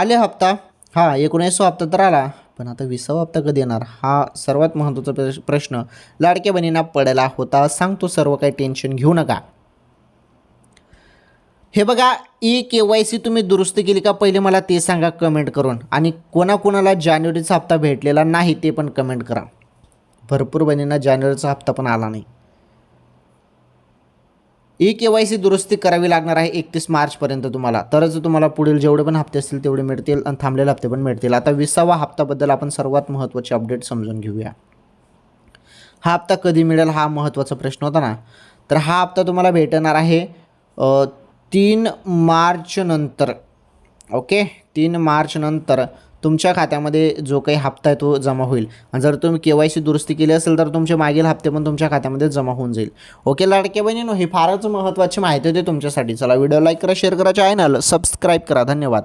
आले हप्ता, हां 19वा हप्ता तर आला, पण आता 20वा हप्ता कधी येणार हा सर्वात महत्त्वाचा प्रश्न लाडक्या बहिणींना पडला होता. सांगतो सर्व काही, टेन्शन घेऊ नका. हे बघा, ई-KYC तुम्ही दुरुस्त केली का पहिले मला ते सांगा कमेंट करून. आणि कोणाकोणाला जानेवारीचा हप्ता भेटलेला नाही ते पण कमेंट करा. भरपूर बहिणींना जानेवारीचा हप्ता पण आला नाही. ई-KYC दुरुस्ती करावी लागणार आहे 31 मार्चपर्यंत तुम्हाला, तरच तुम्हाला पुढील जेवढे पण हप्ते असतील तेवढे मिळतील आणि थांबलेले हप्ते पण मिळतील. आता 20वा हप्त्याबद्दल आपण सर्वात महत्त्वाचे अपडेट समजून घेऊया. हा हप्ता कधी मिळेल हा महत्त्वाचा प्रश्न होता ना. तर हा हप्ता तुम्हाला भेटणार आहे 3 मार्च नंतर. ओके, 3 मार्च नंतर तुमच्या खात्यामध्ये जो काही हप्ता आहे तो जमा होईल. आणि जर तुम्ही KYC दुरुस्ती केली असेल तर तुमचे मागील हप्ते पण तुमच्या खात्यामध्ये जमा होऊन जाईल. ओके लाडके बहिणींनो, ही फारच महत्त्वाची माहिती होती तुमच्यासाठी. चला व्हिडिओ लाईक करा, शेअर करा, चॅनल सबस्क्राईब करा. धन्यवाद.